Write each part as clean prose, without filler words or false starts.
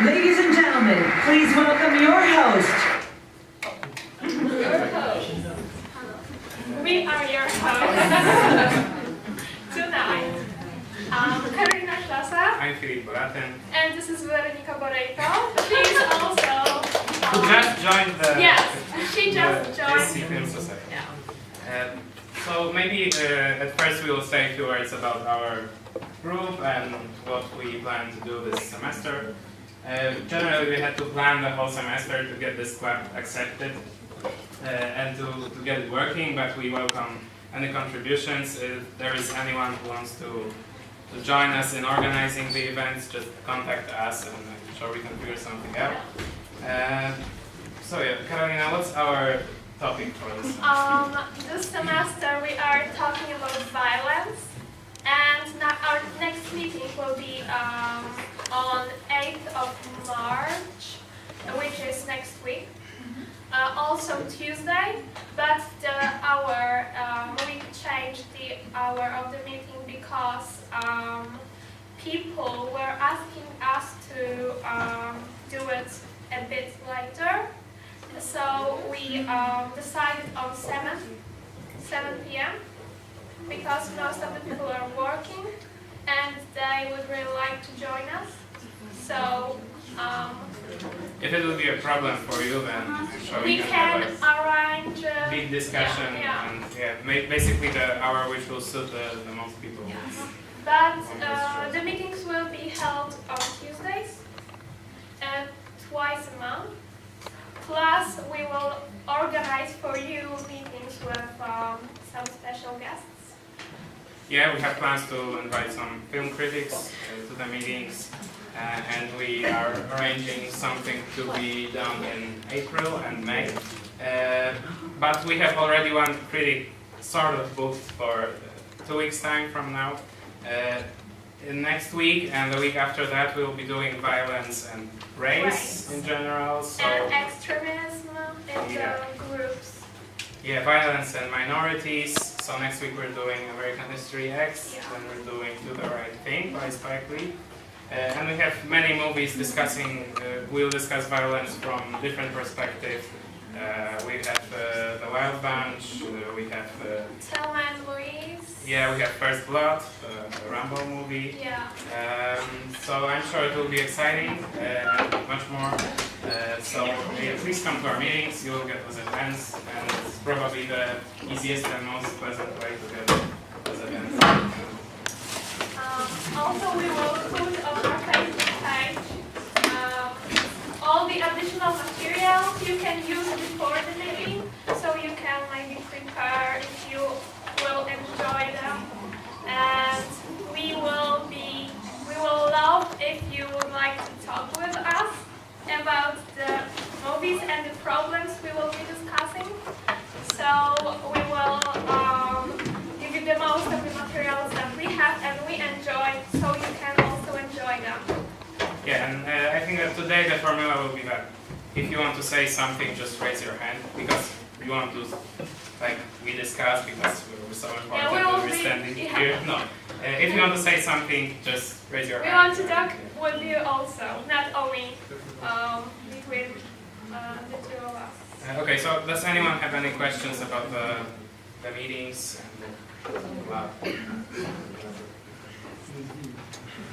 Ladies and gentlemen, please welcome your host. We are your hosts tonight. Caroline Szlasa. I'm Filip Boratyn. And this is Tallerico. She's also... Who just joined the... Yes, she just joined. ASC Film Society. Yeah. So maybe at first we will say a few words about our group and what we plan to do this semester. Generally we had to plan the whole semester to get this club accepted and to get it working, but we welcome any contributions. If there is anyone who wants to join us in organizing the events, just contact us and I'm sure we can figure something out. So yeah, Carolina, what's our topic for this semester? This semester we are talking about violence, and our next meeting will be on 8th of March, which is next week. Also Tuesday, but the hour, we changed the hour of the meeting because people were asking us to do it a bit later. So we decided on 7 p.m. because most of the people are working and they would really like to join us. So if it will be a problem for you, then I'm sure we can arrange a big discussion and basically the hour which will suit the most people. Yes. But the meetings will be held on Tuesdays, twice a month. Plus, we will organize for you meetings with some special guests. Yeah, we have plans to invite some film critics to the meetings, and we are arranging something to be done in April and May. But we have already one critic sort of booked for 2 weeks' time from now. Next week and the week after that we will be doing violence and race in general. So and extremism in the groups. Yeah, violence and minorities. So next week we're doing American History X, then we're doing Do the Right Thing by Spike Lee. And we have many movies discussing, we'll discuss violence from different perspectives. We have The Wild Bunch, we have... Thelma and Louise. Yeah, we have First Blood, the Rambo movie. Yeah. So I'm sure it will be exciting and much more. So yeah, please come to our meetings, you will get those events, and it's probably the easiest and most pleasant way to get those events. Also, we will put on our Facebook page all the additional materials you can use before the meeting, so you can maybe prepare if you will enjoy them. And we will love if you would like to talk with us about the movies and the problems we will be discussing. So we will give you the most of the materials that we have and we enjoy, so you can also enjoy them. Yeah, and I think that today the formula will be that if you want to say something, just raise your hand, because you want to, like we discussed, because we're so important that we're standing here. No, if you want to say something, just raise your hand. We want to talk with you also, not only between the two of us. Okay, so does anyone have any questions about the meetings? Wow.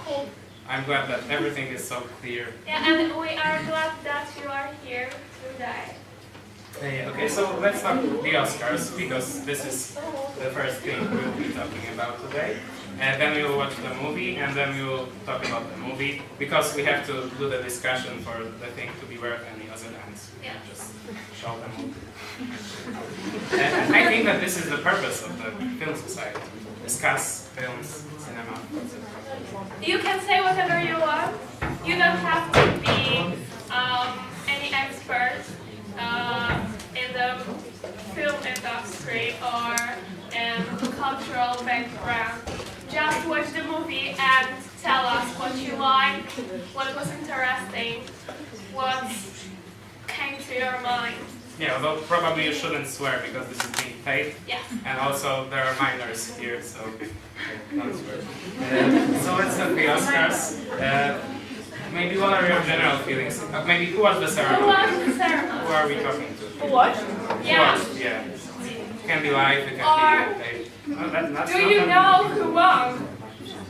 Cool. I'm glad that everything is so clear. Yeah, and we are glad that you are here today. Okay, so let's talk the Oscars, because this is the first thing we'll be talking about today. And then we will watch the movie, and then we will talk about the movie, because we have to do the discussion for the thing to be worth any other ends. We can't just show the movie. And I think that this is the purpose of the Film Society, to discuss films, cinema, etc. You can say whatever you want. You don't have to be any expert in the film industry or in cultural background. Just watch the movie and tell us what you liked, what was interesting, what came to your mind. Yeah, although probably you shouldn't swear because this is being taped. Yeah. And also there are minors here, so don't swear. So let's talk the Oscars. maybe what are your general feelings? Maybe who was the Who ceremony? was the ceremony? Who are we talking to? Who watched? Yeah. Yeah. It can be live, it can Or- be taped. No, that's Do not you a- know who won?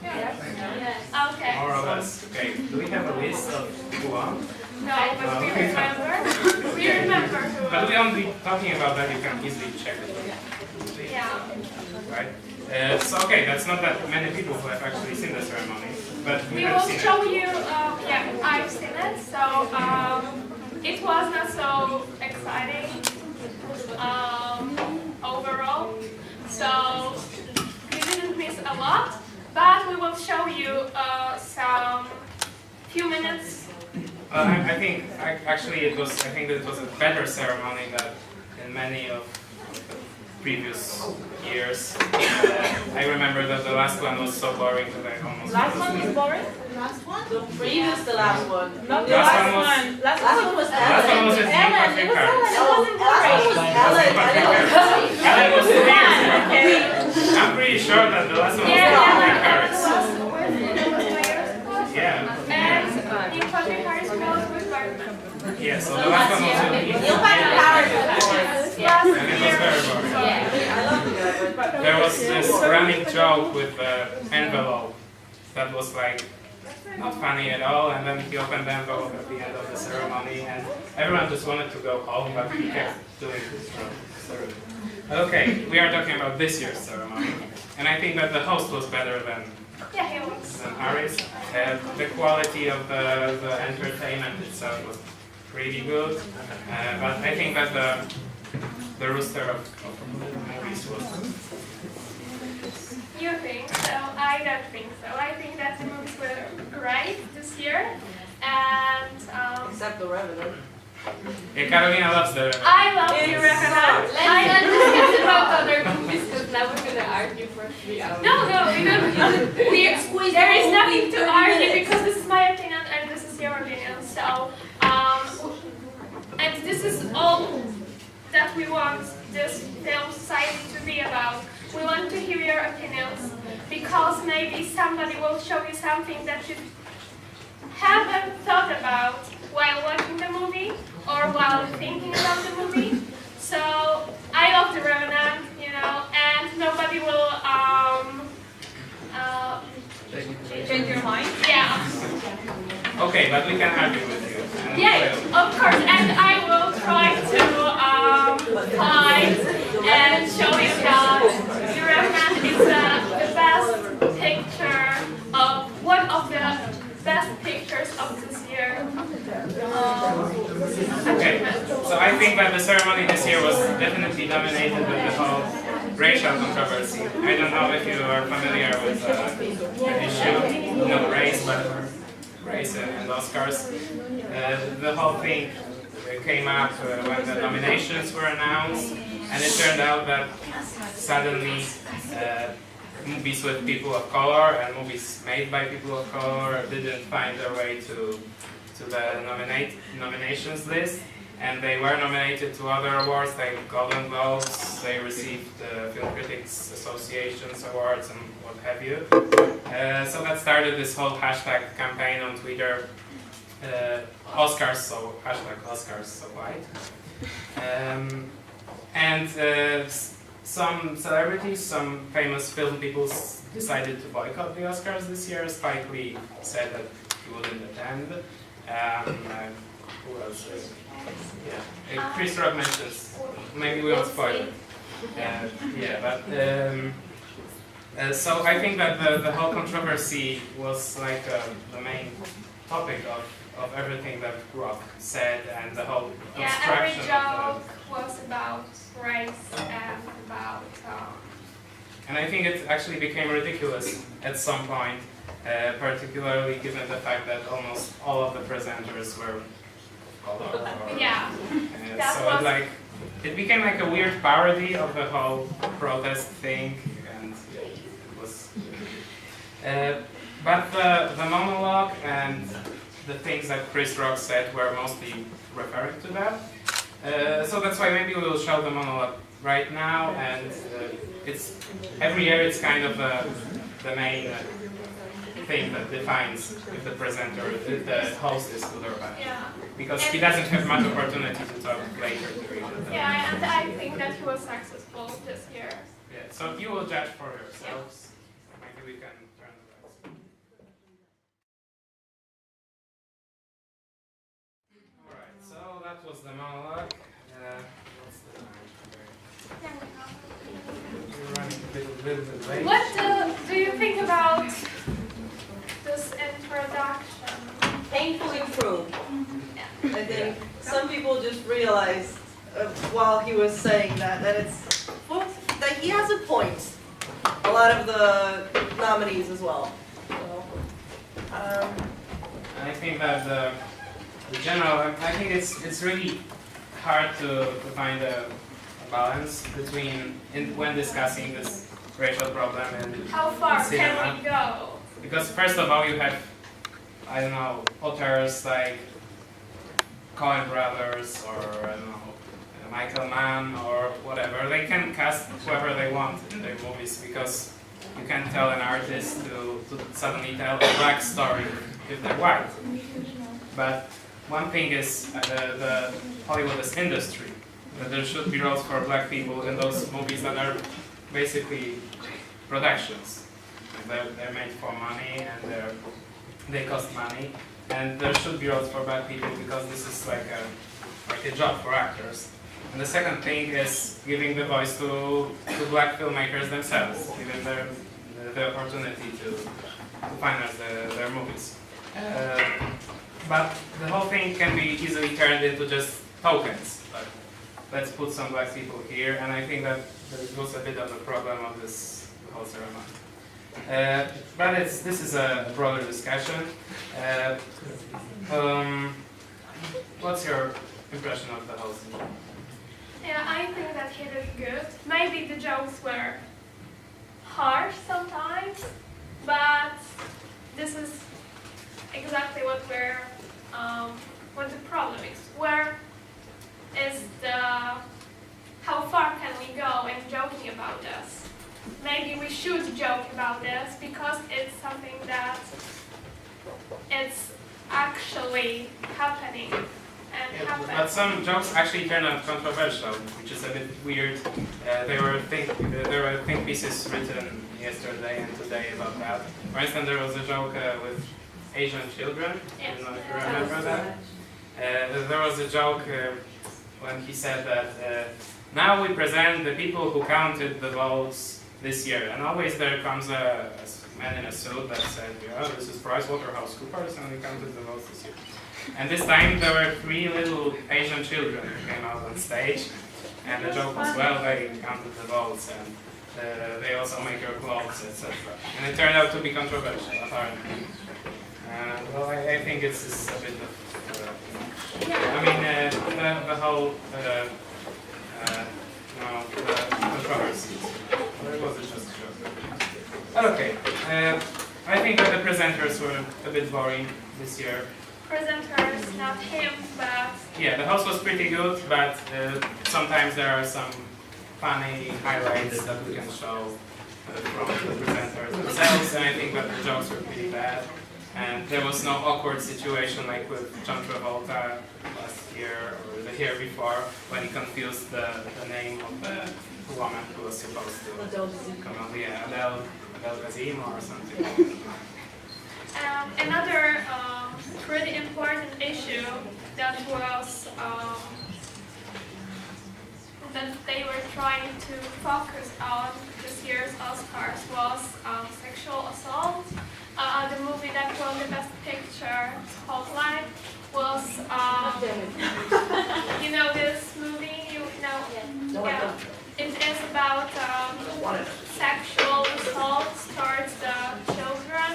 Okay. More or less. Okay. Do we have a list of who won? No, but we Okay. remember. We remember who But won. we won't be talking about that, you can easily check it. Yeah. Right? So okay, that's not that many people who have actually seen the ceremony, but we We have will seen show it. you, yeah, I've seen it, so it was not so exciting overall, so we didn't miss a lot, but we will show you some few minutes. I think actually it was. I think it was a better ceremony than in many of the previous years. I remember that the last one was so boring that I almost. Last fell one was asleep. boring? Last one? The previous, the last one. Not the Last last one was- one. Last Last one one was Last one was with Ellen. Neil Patrick Harris. No, last one was Ellen. Ellen was 3 years ago. Okay. I'm pretty sure that the last one was Yeah, Neil and Patrick it Harris. was with Tallerico. Yeah. And Neil Patrick Harris was with Bartman. Yeah. So the last one was with Neil Patrick Harris, of course. Last And it was year. very boring. I love the guy, but There was this running joke with the envelope that was like not funny at all, and then he opened the envelope at the end of the ceremony, and everyone just wanted to go home, but he kept doing this ceremony. Okay, we are talking about this year's ceremony, and I think that the host was better than Yeah, he was. Harris. The quality of the entertainment itself was pretty good, but I think that the rooster of movies was. You think so? I don't think so. I think that the movies were great this year, and except the Revenant. Yeah, Carolina loves the. I love the Revenant. Let's not discuss about other movies because now we're gonna argue for 3 hours. No, we don't. There is nothing to argue because this is my opinion and this is your opinion. So, and this is all that we want this film society to be about. We want to hear your opinions because maybe somebody will show you something that you haven't thought about while watching the movie or while thinking about the movie. So I love the Revenant, you know, and nobody will Change your mind? yeah. Okay, but we can argue with you. And Yeah, of course, and I will try to find and show you that the Revenant is the best picture of one of the best pictures of this year. Okay, so I think that the ceremony this year was definitely dominated with the whole racial controversy. I don't know if you are familiar with the issue, not race, but race and Oscars. The whole thing came up when the nominations were announced, and it turned out that suddenly movies with people of color and movies made by people of color didn't find their way to the nominations list, and they were nominated to other awards like Golden Globes. They received the Film Critics Association's awards and what have you. So that started this whole hashtag campaign on Twitter. Oscars, so hashtag Oscars, so white. And some celebrities, some famous film people decided to boycott the Oscars this year. Spike Lee said that he wouldn't attend. Who else? Yeah, Chris Rock mentions. Maybe we won't spoil it. Yeah, but so I think that the whole controversy was like the main topic of everything that Rock said, and the whole Yeah, every construction joke of was about race and about. and I think it actually became ridiculous at some point, particularly given the fact that almost all of the presenters were color. Yeah, that So was- it became like a weird parody of the whole protest thing, and it was. But the monologue and the things that Chris Rock said were mostly referring to that. So that's why maybe we will show the monologue right now, and it's every year it's kind of the main thing that defines if the presenter, if the host is good or bad. Yeah. Because he doesn't have much opportunity to talk later during the day. Yeah, and I think that he was successful this year. Yeah, so you will judge for yourselves. Maybe we can turn the lights. Alright, so that was the monologue. What's the time? We're running a little bit late. What do you think about this introduction? Painfully true. I think some people just realized while he was saying that it's, well, that he has a point. A lot of the nominees as well. So, I think that the general, I think it's really hard to find a balance between, when discussing this racial problem and How far cinema. can we go? Because first of all you have, I don't know, authors like Coen Brothers or, I don't know, Michael Mann or whatever. They can cast whoever they want in their movies because you can't tell an artist to suddenly tell a black story if they're white. But one thing is the Hollywood industry, that there should be roles for black people in those movies that are basically productions. They're made for money and they cost money. And there should be roles for black people because this is like a job for actors. And the second thing is giving the voice to black filmmakers themselves, giving them the opportunity to finance their movies. But the whole thing can be easily turned into just tokens. Like, let's put some black people here, and I think that it was a bit of a problem of this whole ceremony. But this is a broader discussion. What's your impression of the host? Yeah, I think that he did good. Maybe the jokes were harsh sometimes, but this is exactly what the problem is. Where is how far can we go in joking about this? Maybe we should joke about this because it's something that it's actually happening and happens. But some jokes actually turn out controversial, which is a bit weird. There were think pieces written yesterday and today about that. For instance, there was a joke with Asian children. I don't know if you remember that. There was a joke when he said that now we present the people who counted the votes this year, and always there comes a man in a suit that said, "Yeah, this is PricewaterhouseCoopers, and we counted the votes this year." And this time there were 3 little Asian children who came out on stage, and the joke was, well, they counted the votes, and they also make your clothes, etc. And it turned out to be controversial, apparently. Well, I think it's a bit of, I mean, the whole, the controversies. Or was it just a joke? Okay, I think that the presenters were a bit boring this year. Presenters, not him, but Yeah, the host was pretty good, but sometimes there are some funny highlights that we can show from the presenters themselves, and I think that the jokes were pretty bad. And there was no awkward situation like with John Travolta last year or the year before when he confused the name of the woman who was supposed to come out. Yeah, Adele Gazim or something. another pretty important issue that was that they were trying to focus on this year's Oscars was sexual assault. The movie that won the Best Picture, Spotlight, was, you know this movie? You know? Yeah. It is about sexual assaults towards the children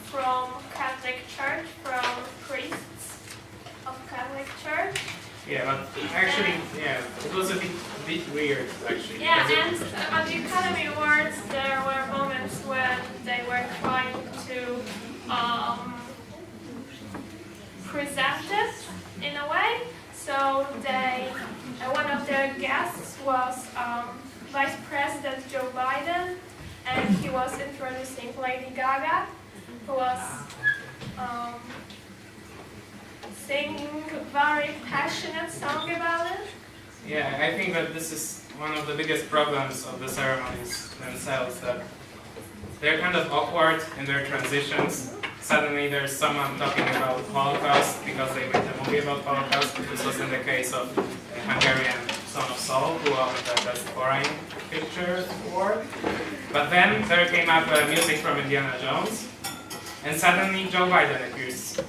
from Catholic Church, from priests of Catholic Church. Yeah, but actually, yeah, it was a bit weird, actually. Yeah, and at the Academy Awards, there were moments when they were trying to present it in a way. So one of their guests was Vice President Joe Biden, and he was introducing Lady Gaga. that, who was singing a very passionate song about it. Yeah, I think that this is one of the biggest problems of the ceremonies themselves, that they're kind of awkward in their transitions. Suddenly there's someone talking about Holocaust because they made a movie about Holocaust. This was in the case of a Hungarian Son of Soul, who won the Best Foreign Picture Award. But then there came up music from Indiana Jones, and suddenly Joe Biden appears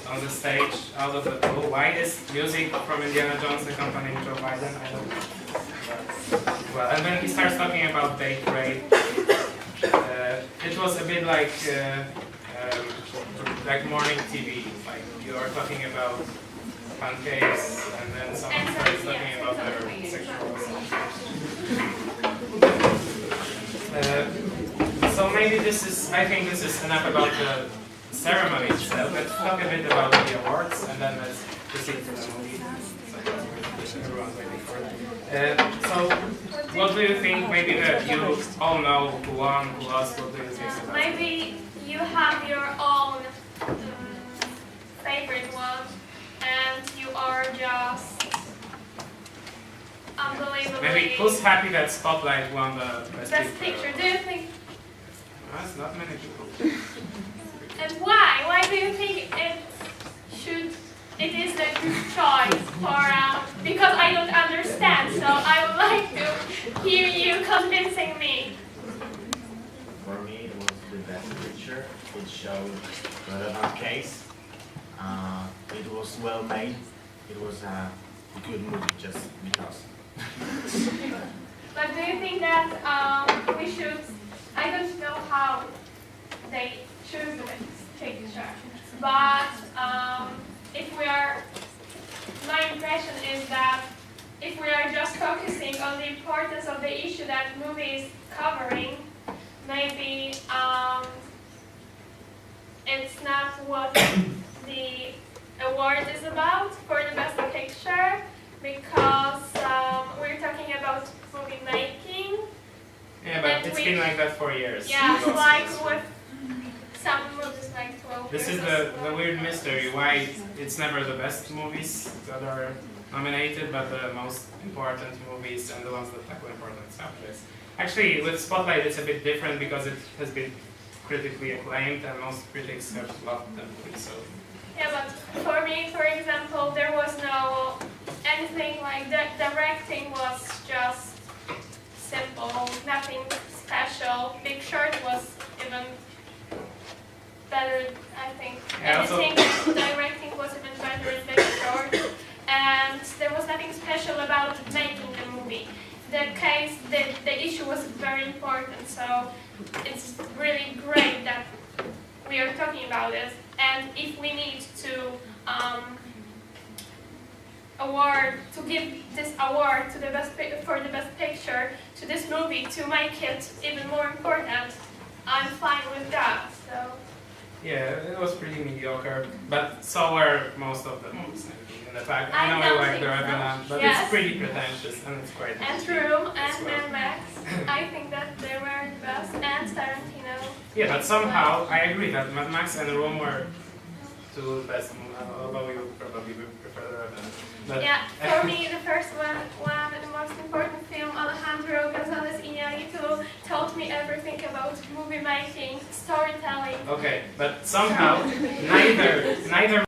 on the stage out of the blue. Why is music from Indiana Jones accompanying Joe Biden? I don't know. But, well, and then he starts talking about date rape. It was a bit like morning TV. Like you are talking about pancakes, and then someone starts talking about their sexual so maybe this is. I think this is enough about the ceremony itself. Let's talk a bit about the awards, and then let's proceed to the movie. Everyone's waiting for it. So, what do you think? Maybe that you all know who won, who lost. What do you think about it? Maybe you have your own favorite one, and you are just unbelievably. Maybe who's happy that Spotlight won the Best Picture? Do you think? That's not many people. And why? Why do you think it is the good choice for? Because I don't understand, so I would like to hear you convincing me. For me, it was the best picture. It showed relevant case. It was well made. It was a good movie just because. But do you think that we should? I don't know how they choose the picture, but if we are, my impression is that if we are just focusing on the importance of the issue that movie is covering, maybe it's not what the award is about for the best picture, because we're talking about movie making. Yeah, but it's been like that for years. Yeah, like with some movies like 12 This years is the weird mystery, why it's never the best movies that are nominated, but the most important movies and the ones that tackle important subjects. Actually, with Spotlight it's a bit different because it has been critically acclaimed and most critics have loved the movie. So. Yeah, but for me, for example, there was no anything like that. Directing was just simple, nothing special. Big Short was even better, I think. Yeah, Editing, directing was even better in Big Short, and there was nothing special about making the movie. The issue was very important, so it's really great that we are talking about it. And if we need to give this award to the for the best picture to this movie to make it even more important, I'm fine with that. So. Yeah, it was pretty mediocre, but so were most of the movies in the pack. I know I don't like think the so. Revenant, but Yes. it's pretty pretentious and it's quite. And Room and as well. Mad Max, I think that they were the best, and Tarantino. Yeah, but somehow I agree that Mad Max and Rome were two best movies, although you probably would prefer the Revenant. But Yeah, for me the first one, the most important film, Alejandro González Iñárritu taught me everything about movie making, storytelling. okay, but somehow neither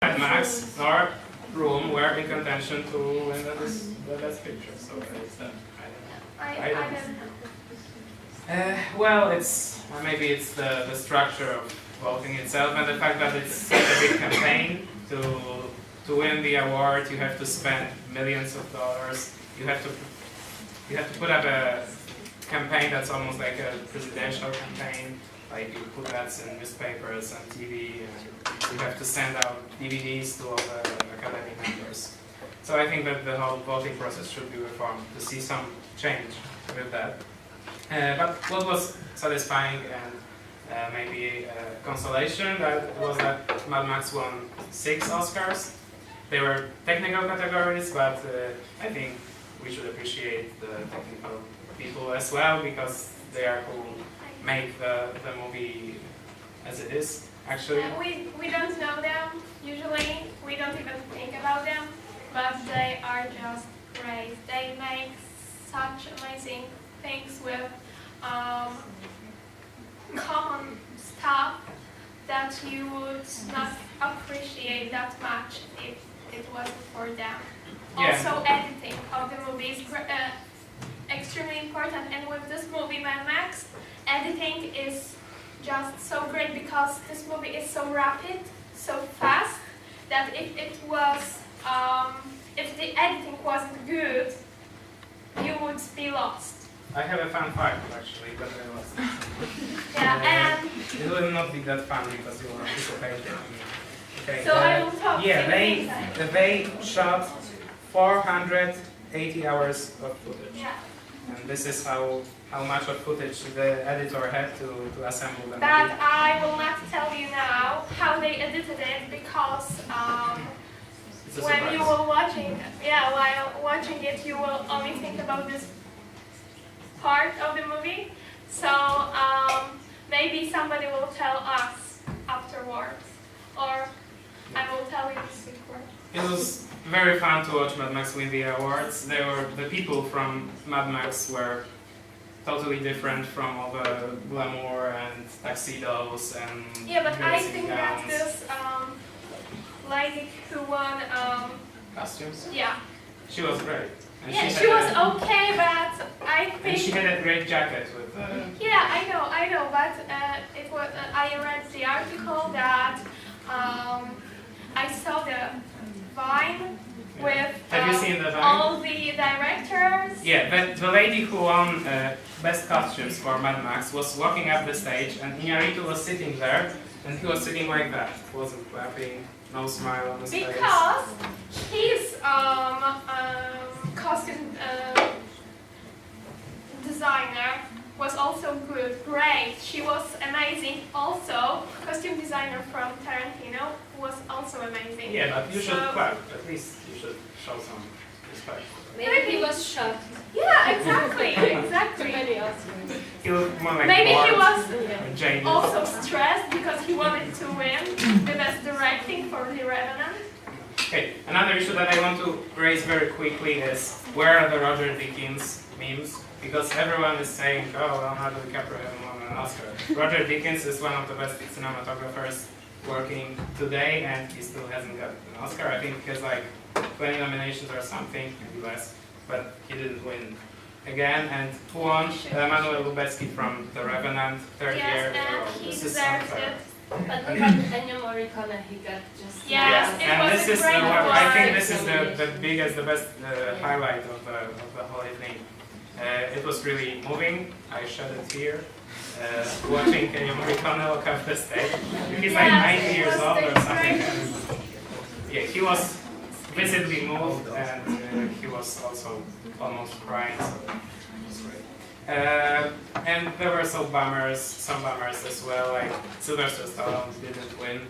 Mad Max nor Room were in contention to win the best picture. So that is that. I don't know. Well, maybe it's the structure of voting itself and the fact that it's such a big campaign to win the award. You have to spend millions of dollars. You have to put up a campaign that's almost like a presidential campaign. Like you put ads in newspapers and TV, and you have to send out DVDs to all the Academy members. So I think that the whole voting process should be reformed to see some change with that. But what was satisfying and maybe consolation was that Mad Max won 6 Oscars. They were technical categories, but I think we should appreciate the technical people as well, because they are who make the movie as it is, actually. We don't know them, usually. We don't even think about them, but they are just great. They make such amazing things with common stuff that you would not appreciate that much if it wasn't for them. Yeah. Also, editing of the movie is extremely important, and with this movie, Mad Max, editing is just so great because this movie is so rapid, so fast, that if it was, if the editing wasn't good, you would be lost. I have a fun fact actually, but I lost it. Yeah, and It will not be that fun because you will anticipate it. Okay. so I will talk Yeah, in the meantime. they shot 480 hours of footage. Yeah. And this is how much of footage the editor had to assemble the But movie. I will not tell you now how they edited it because It's a when you surprise. were watching, while watching it, you will only think about this part of the movie. So maybe somebody will tell us afterwards, or I will tell you the secret. It was very fun to watch Mad Max win the awards. The people from Mad Max were totally different from all the glamour and tuxedos and Yeah, but I dressing think that gowns. this lady who won, Costumes. yeah, She was great. And yeah, had she was a- okay, but I And she think. had a great jacket with. Yeah, I know, but it was. I read the article that I saw the Vine with Have you seen the Vine? all the directors. Yeah, the lady who won best costumes for Mad Max was walking up the stage, and Inaugural was sitting there, and he was sitting like that. Wasn't clapping, no smile on his face. Because his costume designer was also good, great. She was amazing. Also, costume designer from Tarantino was also amazing. Yeah, but you should So- clap. At least you should show some respect. Maybe he was shocked. Yeah, exactly, Too exactly. many Oscars. He looked more like Maybe he bored was and jaded. also stressed because he wanted to win the best directing for The Revenant. Okay, another issue that I want to raise very quickly is where are the Roger Deakins memes? Because everyone is saying, oh, Leonardo DiCaprio hasn't won an Oscar. Roger Deakins is one of the best cinematographers working today, and he still hasn't got an Oscar. I think he has like 20 nominations or something, maybe less, but he didn't win again. And who won? Emmanuel Lubezki from The Revenant, third year Yes, in a row. and he This is deserves unfair. it. But look at Ennio Morricone, he got just... Yes, it and was this a is great I think award. this is the biggest, the best highlight of the whole evening. It was really moving. I showed it here. Watching Ennio Morricone walk off the stage. He's like Yes, 90 it years was old or the something. greatest. And yeah, he was visibly moved, and he was also almost crying. So it was great. And there were some bummers as well. Like Sylvester Stallone didn't win.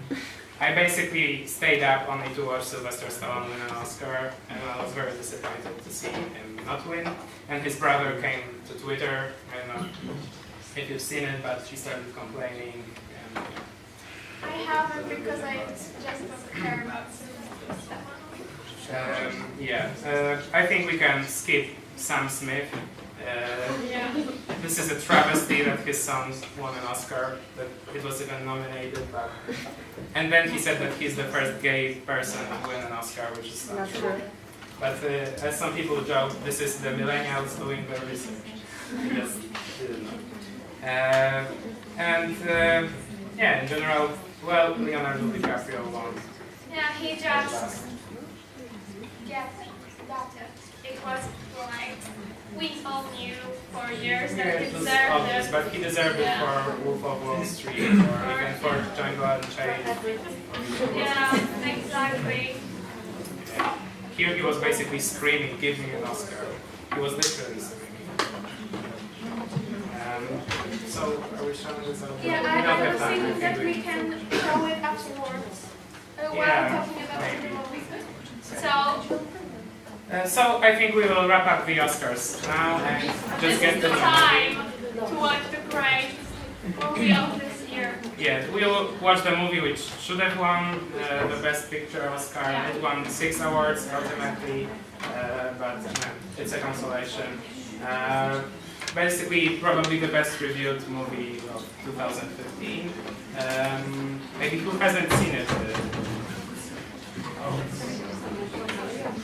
I basically stayed up only to watch Sylvester Stallone win an Oscar, and I was very disappointed to see him not win. And his brother came to Twitter. I don't know if you've seen it, but he started complaining. And, I haven't because I just don't care about Sylvester Stallone. I think we can skip Sam Smith. Yeah. This is a travesty that his son won an Oscar, that it was even nominated. But and then he said that he's the first gay person to win an Oscar, which is not true. But as some people joke, this is the millennials doing the research. He just didn't know. Yeah, in general, well, Leonardo DiCaprio won. Yeah, he just get that. It was like we all knew for years Yeah, that he it was deserved obvious, it. but he deserved it Yeah. for Wolf of Wall Street, or even for Django Unchained. Yeah, exactly. Here he was basically screaming, "Give me an Oscar." He was literally screaming. So, are we showing this out? Yeah, We I don't have was time, thinking that do we it. can show it afterwards while Yeah. talking about the movie. So I think we will wrap up the Oscars now and just This get is to the the movie. time to watch the great movie of this year. Yeah, we'll watch the movie which should have won the Best Picture Oscar. Yeah. It won 6 awards ultimately, but it's a consolation. Basically, probably the best reviewed movie of 2015. Maybe who hasn't seen it?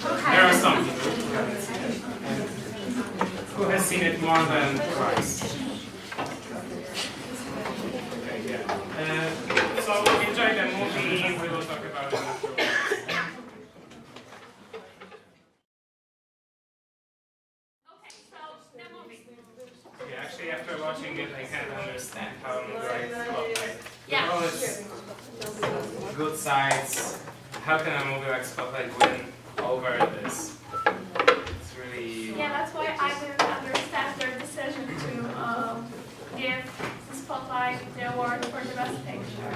There are some people who haven't seen it. Who has seen it more than twice? Okay, yeah. So enjoy the movie. We will talk about it afterwards. Okay, so the movie. Yeah, actually, after watching it, I can't understand how great Spotlight. Yeah. All its good sides. How can a movie like Spotlight win over this? It's really. Yeah, that's why I didn't understand their decision to give the Spotlight the award for the best picture.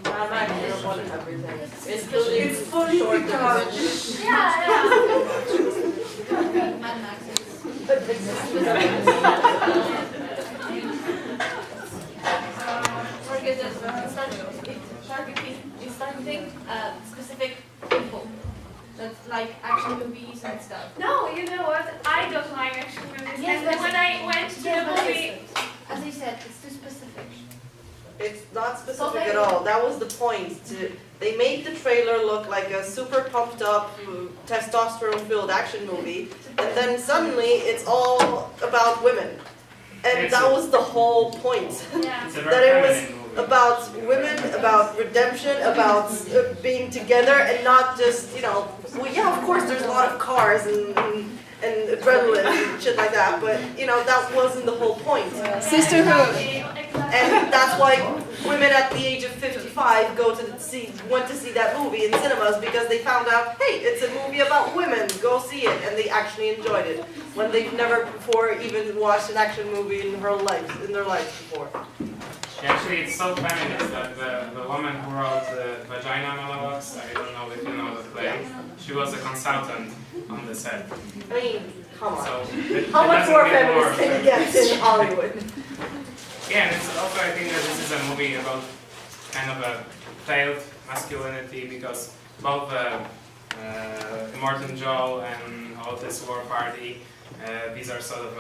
Mad Max didn't won everything. It's fully short because- Yeah. It's targeting specific people. That's like action movies and stuff. No, you know what? I don't like action movies. Yes, And but- when I went to the movie, As I said, it's too specific. It's not specific at all. That was the point. They made the trailer look like a super pumped up, testosterone-filled action movie, and then suddenly it's all about women. And that was the whole point. yeah. It's a That very it was feminine movie. about women, about redemption, about being together, and not just, well, yeah, of course there's a lot of cars and adrenaline and shit like that, but, that wasn't the whole point. Sisterhood. Exactly. And that's why women at the age of 55 went to see that movie in cinemas, because they found out, hey, it's a movie about women, go see it, and they actually enjoyed it, when they've never before even watched an action movie in their lives before. Actually, it's so feminist that the woman who wrote the Vagina Monologues, I don't know if you know the play, she was a consultant on the set. I mean, come on. So How much more get feminist can you get in Hollywood? Yeah, and it's also, I think that this is a movie about kind of a failed masculinity, because both Immortan Joe and Otis War Party, these are sort of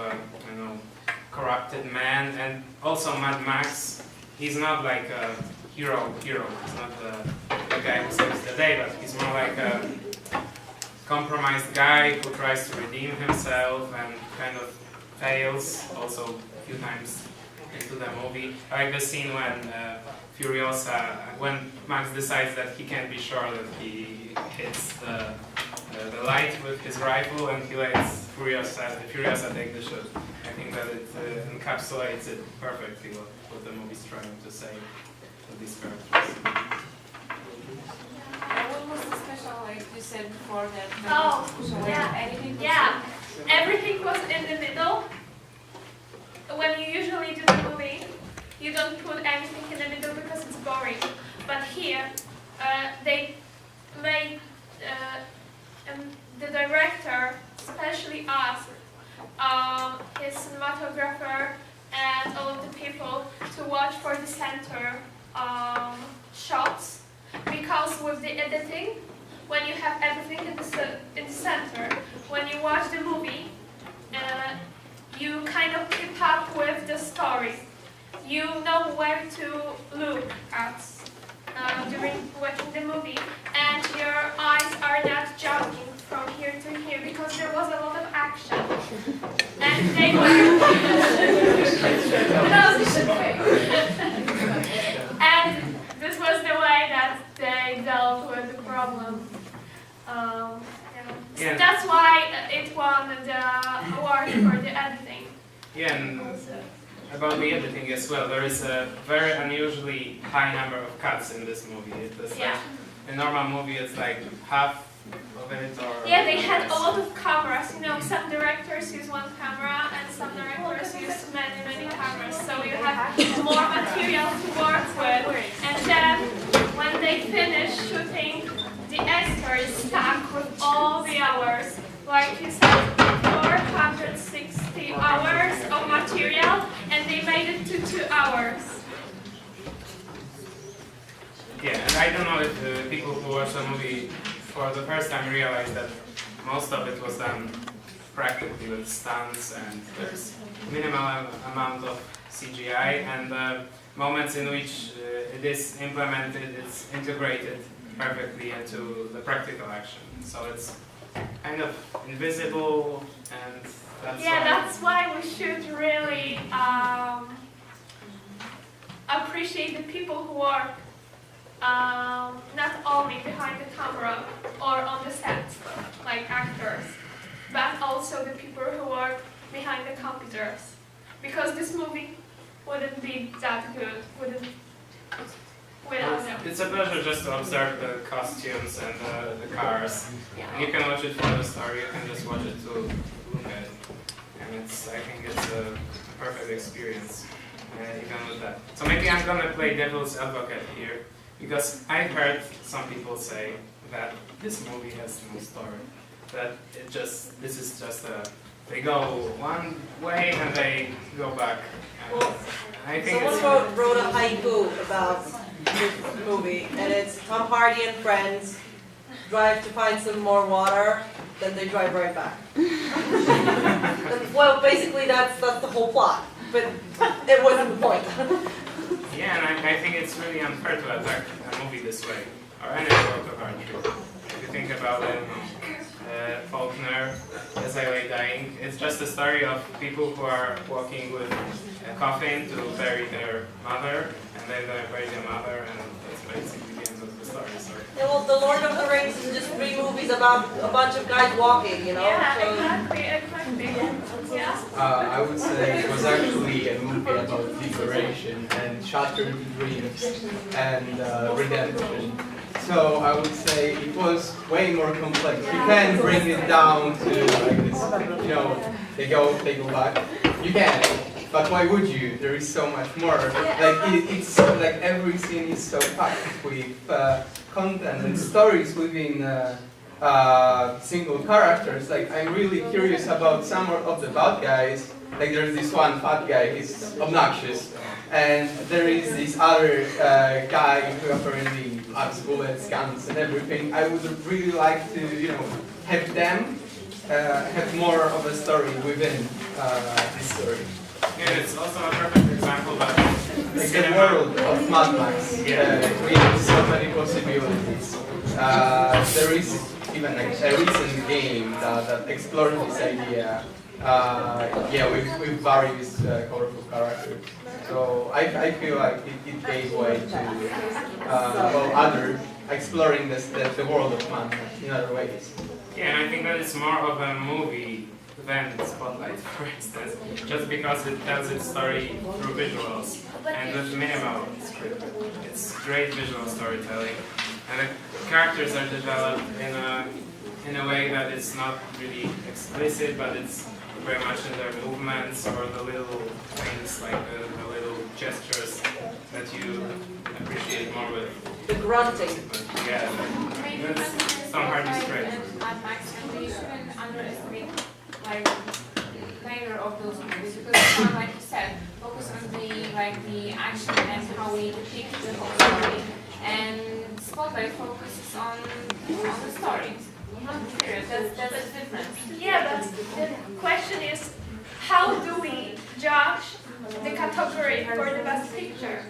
corrupted men, and also Mad Max, he's not like a hero, he's not the guy who saves the day, but he's more like a compromised guy who tries to redeem himself and kind of fails also a few times into the movie. I like the scene when Max decides that he can't be sure that he hits the light with his rifle, and he lets Furiosa take the shot. I think that it encapsulates it perfectly what the movie's trying to say to these characters. What was the special, like you said before, that Oh, showing yeah. anything? Yeah. Everything was in the middle. When you usually do the movie, you don't put anything in the middle because it's boring. But here, they made the director specially asked his cinematographer and all of the people to watch for the center shots, because with the editing, when you have everything in the center, when you watch the movie, you kind of keep up with the story. You know where to look at during watching the movie, and your eyes are not jumping from here to here because there was a lot of action. And they were and this was the way that they dealt with the problem. Yeah. That's why it won the award for the editing. Yeah, and about the editing as well, there is a very unusually high number of cuts in this movie. It's like, in a normal movie, it's like half of it, or... Yeah, they had a lot of cameras. Some directors use one camera and some directors use many cameras. So you have more material to work with. And then when they finish shooting, the actor is stuck with all the hours. Like you said, 460 hours of material, and they made it to 2 hours. Yeah, and I don't know if people who watch the movie for the first time realize that most of it was done practically with stunts, and there's minimal amount of CGI, and moments in which it is implemented, it's integrated perfectly into the practical action. So it's kind of invisible, and that's Yeah, why. that's why we should really appreciate the people who are not only behind the camera or on the set, like actors, but also the people who are behind the computers. Because this movie wouldn't be that good without them. It's a pleasure just to observe the costumes and the cars. And you can watch it for the story, you can just watch it to look at it. And I think it's a perfect experience, even with that. So maybe I'm gonna play devil's advocate here, because I heard some people say that this movie has no story. That this is just they go one way and they go back. And Well, I think someone wrote a haiku about this movie, and it's Tom Hardy and friends drive to find some more water, then they drive right back. Well, basically that's the whole plot, but it wasn't the point. Yeah, and I think it's really unfair to attack a movie this way, or any work of art. If you think about it, Faulkner, As I Lay Dying, it's just a story of people who are walking with a coffin to bury their mother, and then they bury their mother, and that's basically the end of the story. So. Yeah, well, The Lord of the Rings is just 3 movies about a bunch of guys walking, you know? Yeah, so- exactly. Yeah. I would say it was actually a movie about liberation and shattered dreams and redemption. So I would say it was way more complex. You can't bring it down to like this, you know, they go back. You can, but why would you? There is so much more. Like it's like every scene is so packed with content and stories within single characters. Like I'm really curious about some of the bad guys. Like there's this one fat guy, he's obnoxious, and there is this other guy who apparently loves bullets, guns, and everything. I would really like to, you know, have them have more of a story within this story. Yeah, it's also a perfect example that Like the world of Mad Max. We have so many possibilities. There is even like a recent game that explored this idea. With various colorful characters. So I feel like it gave way to others exploring the world of Mad Max in other ways. Yeah, and I think that it's more of a movie than Spotlight, for instance, just because it tells its story through visuals and with minimal script. It's great visual storytelling, and the characters are developed in a way that it's not really explicit, but it's very much in their movements or the little things like the little gestures that you appreciate more with. The grunting. Yeah, that's Tom Hardy's great. Mad Max, and we shouldn't underestimate like later of those movies, because like you said, focus on the action and how we depict the whole story, and Spotlight focuses on the story. Period. That's the difference. Yeah, but the question is, how do we judge the category for the best picture?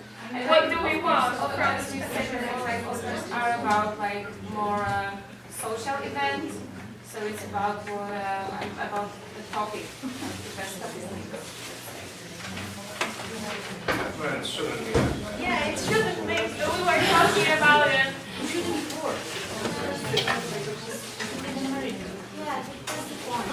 What do we want from the Specific like Oscars are about like more social events, so it's about more about the topic of the best statistics. Well, it shouldn't be that bad. Yeah, it shouldn't be. We were talking about it. Yeah, that's the point.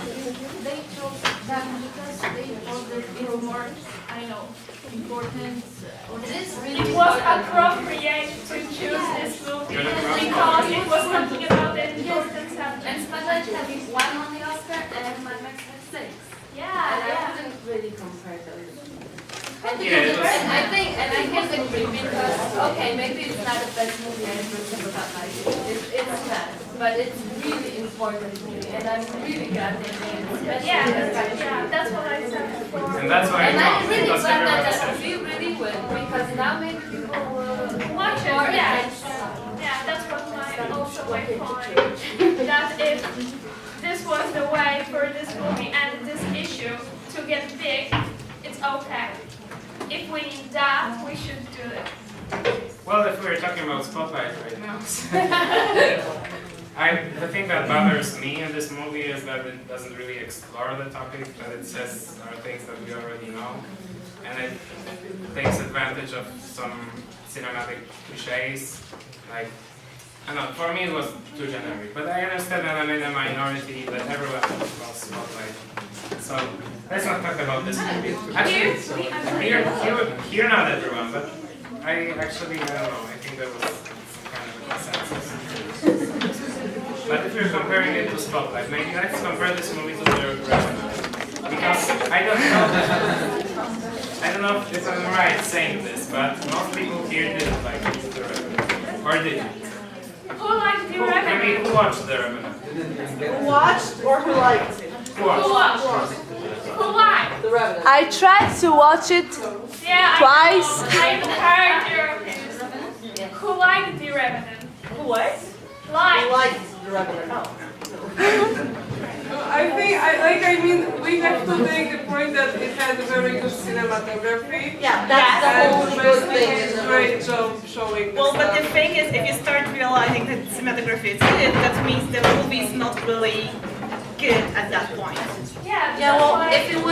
They chose them because they thought that they were more, I don't know, important. Or it is really It was appropriate to choose this movie because it was talking about the important subject. And Spotlight had 1 on the Oscar and Mad Max had 6. Yeah, And I yeah. wouldn't really compare those. Yeah, it was- And I can agree because, okay, maybe it's not the best movie I ever seen about my life. It's not, but it's really important movie, and I'm really glad they made it. Especially Yeah, that's what I said before. And that's why And I'm really because glad everyone that said we really will, because now maybe people will Watch it, more yeah. attention was my point. That if this was the way for this movie and this issue to get big, it's okay. If we need that, we should do it. Well, if we're talking about Spotlight right now, the thing that bothers me in this movie is that it doesn't really explore the topic, that it says are things that we already know, and it takes advantage of some cinematic cliches. Like, I don't know, for me it was too generic, but I understand that I'm in a minority, that everyone loves Spotlight. So let's not talk about this movie. Actually, here not everyone, but I don't know, I think there was some kind of consensus. But if you're comparing it to Spotlight, maybe let's compare this movie to The Revenant. Because I don't know if I'm right saying this, but most people here didn't like The Revenant. Or did you? Who liked The Revenant? I mean, who watched The Revenant? Who watched or who liked? Who watched? Who watched? Who liked? The Revenant. I tried to watch it Yeah, twice. I've heard your opinions. Who liked The Revenant? Who what? Who Liked. liked The Revenant? Oh. I mean, we have to make the point that it had very good cinematography. Yeah, that's the And only good thing. Wes did a great job showing the Well, but the stuff. thing is, if you start realizing that cinematography is good, that means the movie is not really good at that point. Yeah, Yeah, well, that's if it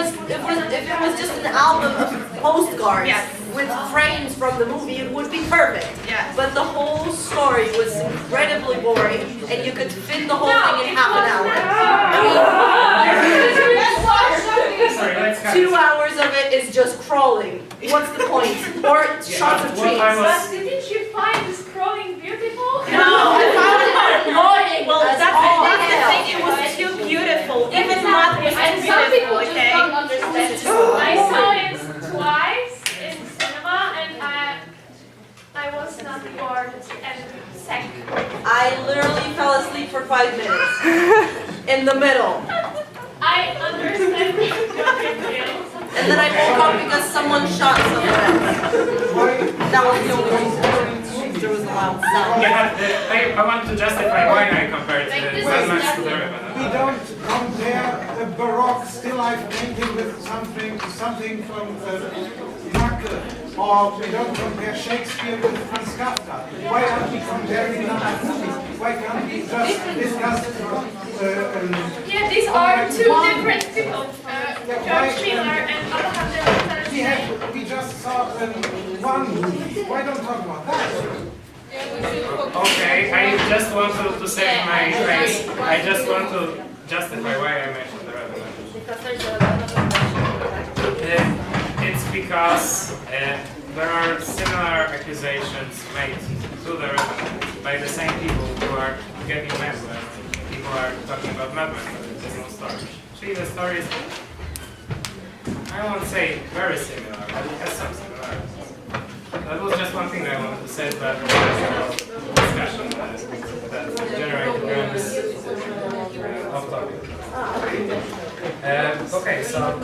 was just an album of postcards Yes. with frames from the movie, it would be perfect. Yes. But the whole story was incredibly boring, and you could fit the whole thing in half an hour. Sorry, let's cut 2 hours of it is just crawling. What's the point? Or shots of what trees. I But was, didn't you find the scrolling beautiful? No, I found it annoying. Well, as that's all the hell. thing, it was too beautiful. Even Matt was And too some people beautiful, just okay? don't understand it. I saw it twice in cinema and I was not bored and second. I literally fell asleep for 5 minutes. In the middle. I understand your feelings. And then I woke up because someone shot someone else. That was the only reason. There was a loud sound. yeah, I want to justify why I compared Like, this Mad is Max to nothing. The Revenant. We don't compare a Baroque still life painting with something from Macke, or we don't compare Shakespeare with Franz Kafka. Why aren't we comparing other movies? Why can't we just discuss? Yeah, these are two different people. George Miller and Alejandro. We just saw one movie. Why don't talk about that? Okay, I just want to save my face. I just want to justify why I mentioned The Revenant. Because there's a It's because there are similar accusations made to The Revenant by the same people who are getting mad when people are talking about Mad Max, but there's no story. Actually, the story is, I won't say very similar, but it has some similarities. That was just one thing I wanted to say, but discussion that generated during this off topic. Okay, so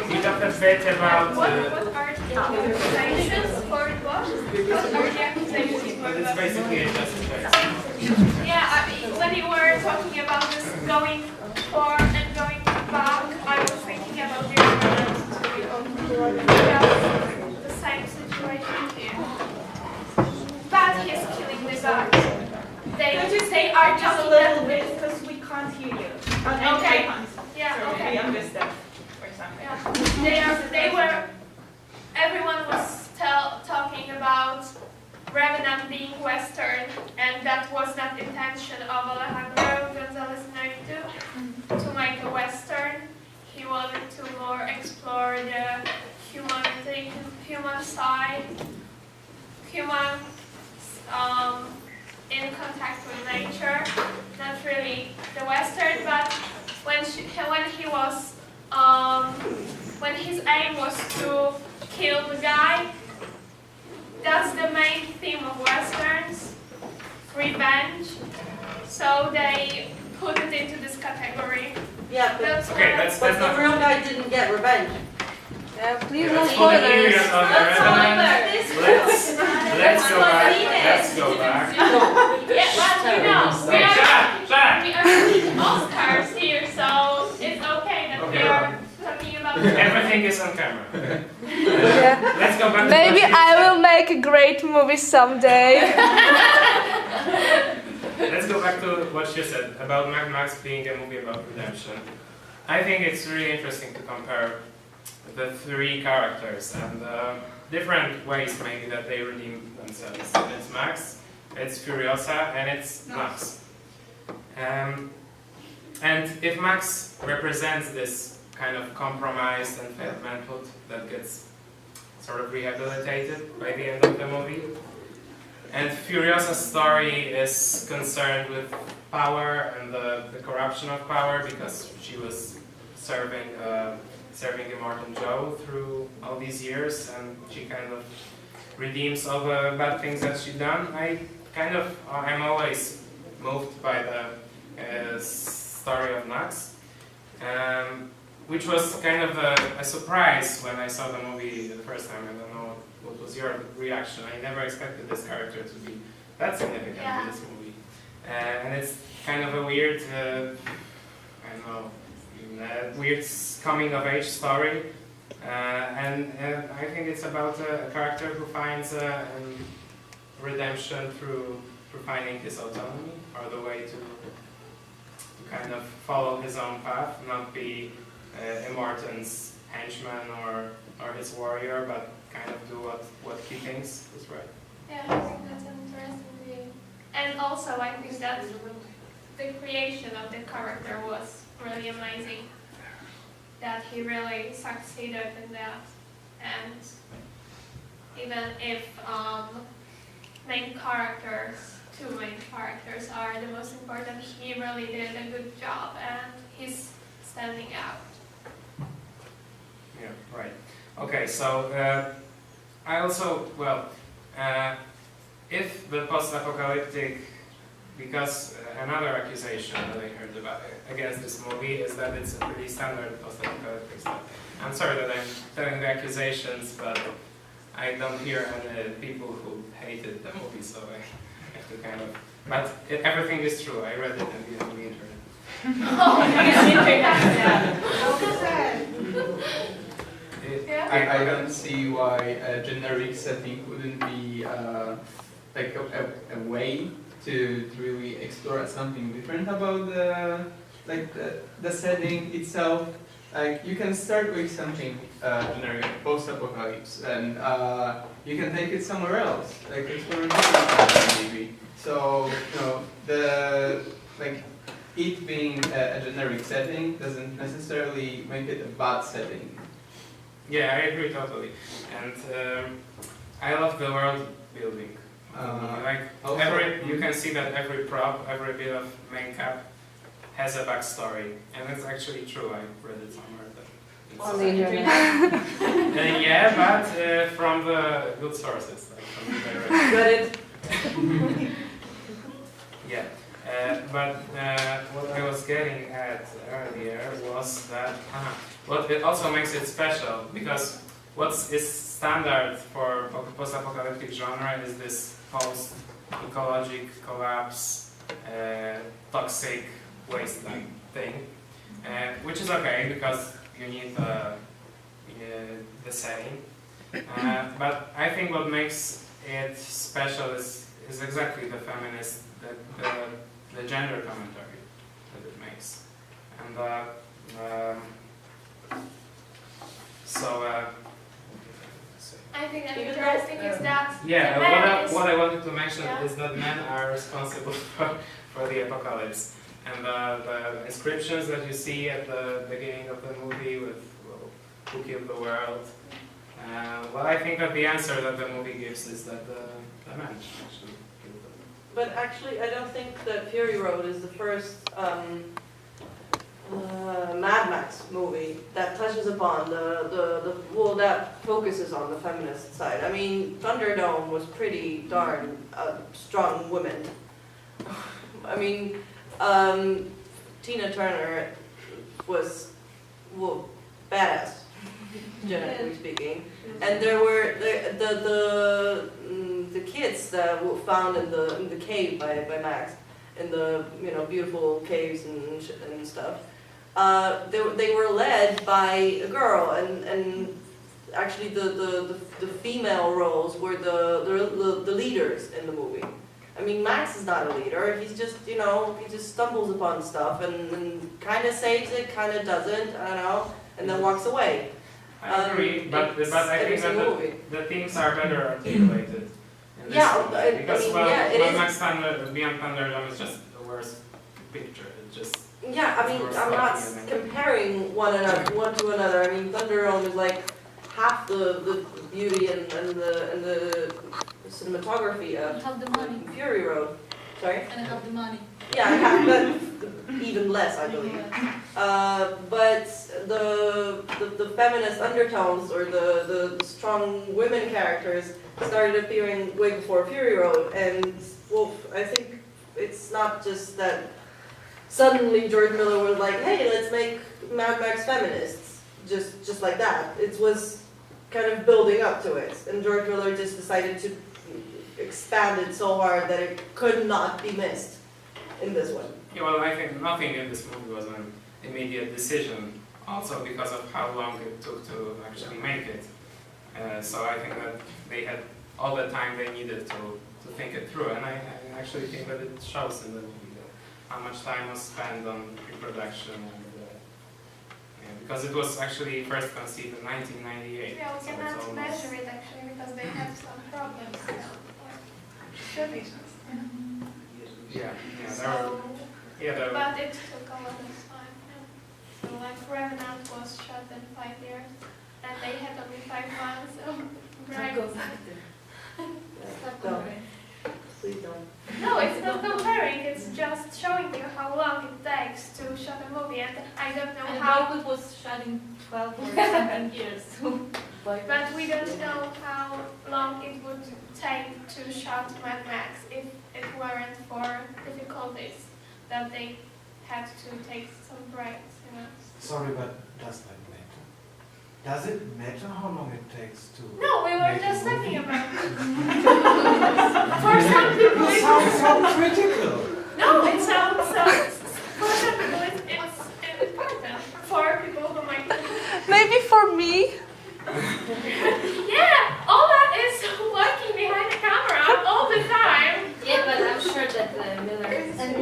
we talked a bit about What are the accusations for it was? What are the accusations for but it it's was? basically a justification. Yeah, when you were talking about this going forward and going back, I was thinking about the the same situation here. But he's killing the guys. They are Just a talking little that bit, because we can't hear you. Okay. Yeah, Sorry, okay. we understand, for example. Yeah, they were. Everyone was talking about Revenant being Western, and that was not intention of Alejandro González Iñárritu to make a Western. He wanted to more explore the human side, human in contact with nature. Not really the Western, but when his aim was to kill the guy, that's the main theme of Westerns, revenge. So they put it into this category. Yeah, but, That's Okay, why- that's but the not. real guy didn't get revenge. please no Let's put the spoilers. period on The Revenant. Let's go back. Let's go back. Yeah, but go back to Maybe what she I said. will make a great movie someday. Let's go back to what she said about Mad Max being a movie about redemption. I think it's really interesting to compare the three characters and different ways maybe that they redeem themselves. It's Max, it's Furiosa, and it's Max. And if Max represents this kind of compromised and failed manhood that gets sort of rehabilitated by the end of the movie, and Furiosa's story is concerned with power and the corruption of power because she was serving Immortan Joe through all these years, and she kind of redeems all the bad things that she's done. I'm always moved by the story of Max, which was kind of a surprise when I saw the movie the first time. I don't know what was your reaction. I never expected this character to be that significant in this movie, and it's kind of a weird, weird coming of age story, and I think it's about a character who finds redemption through finding his autonomy, or the way to kind of follow his own path, not be Immortan's henchman or his warrior, but kind of do what he thinks is right. Yeah, I think that's an interesting view. And also, I think that the creation of the character was really amazing. That he really succeeded in that. And even if two main characters are the most important, he really did a good job and he's standing out. Yeah, right. Okay, so I also, if the post-apocalyptic, because another accusation that I heard about against this movie is that it's a pretty standard post-apocalyptic stuff. I'm sorry that I'm telling the accusations, but I don't hear any people who hated the movie, so I have to kind of, but everything is true. I read it on the internet. I don't see why a generic setting wouldn't be like a way to really explore something different about the setting itself. Like you can start with something generic, post-apocalypse, and you can take it somewhere else, like exploring maybe. So it being a generic setting doesn't necessarily make it a bad setting. Yeah, I agree totally, and I love the world building. You can see that every prop, every bit of makeup has a backstory, and it's actually true. I read it somewhere. On the internet. Yeah, but from the good sources, like from the direct. Reddit. Yeah, but what I was getting at earlier was that what it also makes it special, because what is standard for post-apocalyptic genre is this post-ecologic collapse, toxic wasteland thing, which is okay because you need the setting. But I think what makes it special is exactly the feminist, the gender commentary that it makes. And I think that interesting is that what I wanted to mention is that men are responsible for the apocalypse. And the inscriptions that you see at the beginning of the movie with who killed the world. I think that the answer that the movie gives is that the men actually killed them. But actually, I don't think that Fury Road is the first Mad Max movie that touches upon that focuses on the feminist side. I mean, Thunderdome was pretty darn strong women. I mean, Tina Turner was badass, generally speaking, and there were the kids that were found in the cave by Max, in the beautiful caves and stuff. They were led by a girl, and actually the female roles were the leaders in the movie. I mean, Max is not a leader. He's just, you know, he just stumbles upon stuff and kind of saves it, kind of doesn't, I don't know, and then walks away. I agree, but I think that the themes are better articulated in this movie. Because Max Beyond Thunderdome is just the worst picture. It just I'm not comparing one to another. I mean, Thunderdome is like half the beauty and the cinematography of Have the money. Fury Road. Sorry? And have the money. Yeah, I have, but even less, I believe. But the feminist undertones or the strong women characters started appearing way before Fury Road, and well, I think it's not just that suddenly George Miller was like, hey, let's make Mad Max feminists, just like that. It was kind of building up to it, and George Miller just decided to expand it so hard that it could not be missed in this one. Yeah, well, I think nothing in this movie was an immediate decision, also because of how long it took to actually make it. So I think that they had all the time they needed to think it through, and I actually think that it shows in the movie that how much time was spent on pre-production, and because it was actually first conceived in 1998. Yeah, we so cannot it's almost measure it actually because they had some problems. Shooting. But it took a lot of time. Yeah. So like Revenant was shot in 5 years, and they had only 5 months. So Stop comparing. Please don't. No, it's not comparing. It's just showing you how long it takes to shoot a movie, and I don't know And how. Boyhood was shot in 12 or 17 years. But we don't know how long it would take to shoot Mad Max if it weren't for difficulties that they had to take some breaks, you know. Sorry, but does that matter? Does it matter how long it takes to? No, we were make just a talking movie? about for some people You it sound so critical. no, it sounds so for some people it's important. For people who might Maybe for me. yeah, all that is working behind the camera all the time. Yeah, but I'm sure that Miller and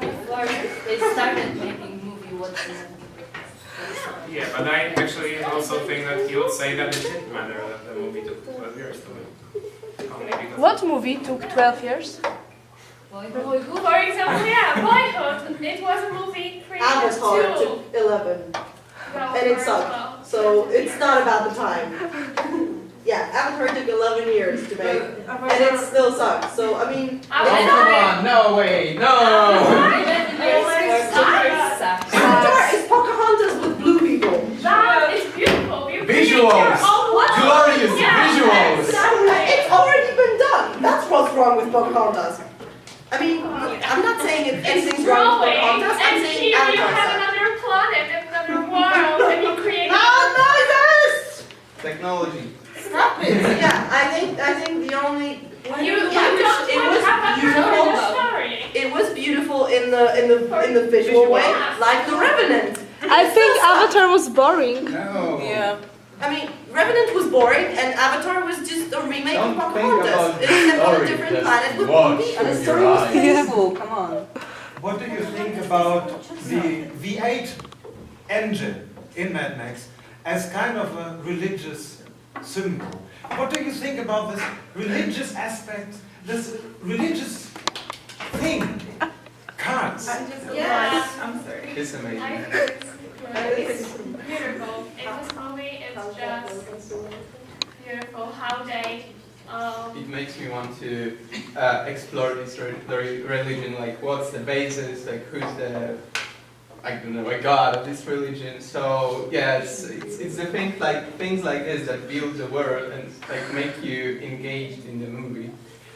before they started making movie, what's in it? Yeah, but I actually also think that he would say that it didn't matter that the movie took 12 years to make. Only because What movie took 12 years? Boyhood. For example, yeah, Boyhood. It was a movie created Avatar to took 11, go and it for sucked. 12. So it's not about the time. Yeah, Avatar took 11 years to make, and it still sucks. So I mean, Come on, no way, no! Avatar is Pocahontas with blue people. That is beautiful. You Visuals. Glorious visuals. It's already been done. That's what's wrong with Pocahontas. I mean, I'm not saying anything's wrong with Pocahontas. I'm And saying here you have Avatar. another planet, another world, and you create. Noises! Technology. Stop it! Yeah, I think the only You it don't have was beautiful. a story. It was beautiful in the visual way, like the Revenant. I think Avatar was boring. No. Yeah. I mean, Revenant was boring, and Avatar was just a remake Don't of think Pocahontas. about It's on a story, different just planet with watch people. with your eyes. painful, come on. What do you think about the V8 engine in Mad Max as kind of a religious symbol? What do you think about this religious aspect, this religious thing? Cars. Yeah. I'm sorry. It's amazing. I think it's beautiful. In this movie, it's just beautiful how they. It makes me want to explore this religion, like what's the basis, like who's the, I don't know, a god of this religion. So yeah, it's the things like this that build the world and like make you engaged in the movie.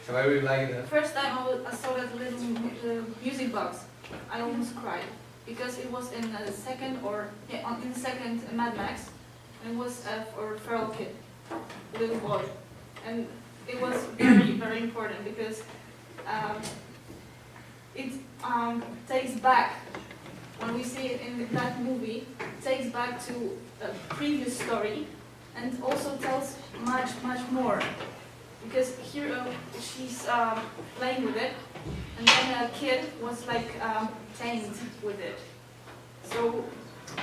So I really like that. First time I saw that little music box, I almost cried because it was in the second Mad Max, and it was for a feral kid, little boy, and it was very very important because it takes back, when we see it in that movie, it takes back to a previous story and also tells much more. Because here she's playing with it, and then a kid was like tamed with it. So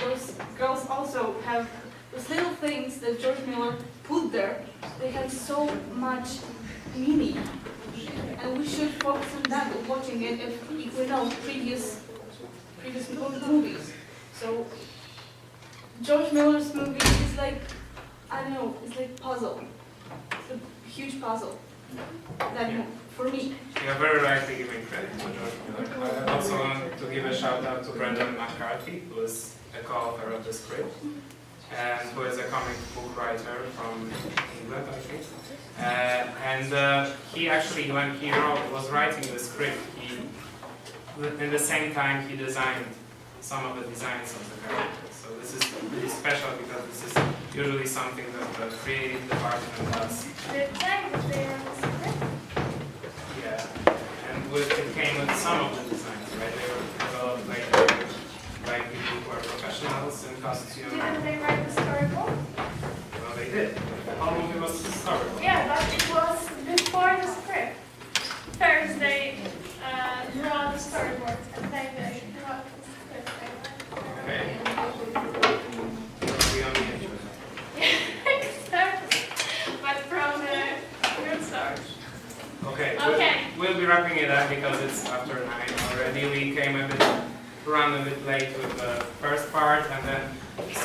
those girls also have those little things that George Miller put there. They have so much meaning, and we should focus on that watching it if we know previous movies. So George Miller's movie is like, I don't know, it's like puzzle. It's a huge puzzle. That for me. You're very rightly giving credit to George Miller. I also want to give a shout out to Brendan McCarthy, who is a co-author of the script, and who is a comic book writer from England, I think. He actually, when he was writing the script, in the same time he designed some of the designs of the characters. So this is really special because this is usually something that the creative department does. The design was there on the script? Yeah, and it came with some of the designs, right? They were developed by people who are professionals in costume. Didn't they write the storyboard? Well, they did. The whole movie was a storyboard. Yeah, but it was before the script. First they draw the storyboard and then they wrote the script. Okay. We only enjoy that. Exactly. But from the good source. Okay. Okay. We'll be wrapping it up because it's after 9 already. We came run a bit late with the first part, and then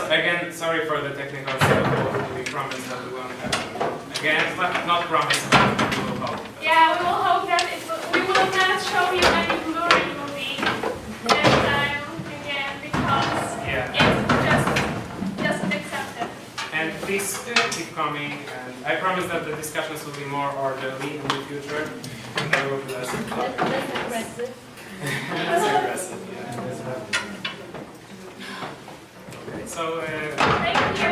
again, sorry for the technical stuff. We promise that we won't have again, not promise, but we will hope. Yeah, we will hope that we will not show you any Blu-ray movie this time again because it's just accepted. And please keep coming, and I promise that the discussions will be more orderly in the future, and there will be less That's aggressive. less aggressive. Yeah. Okay, so Thank you.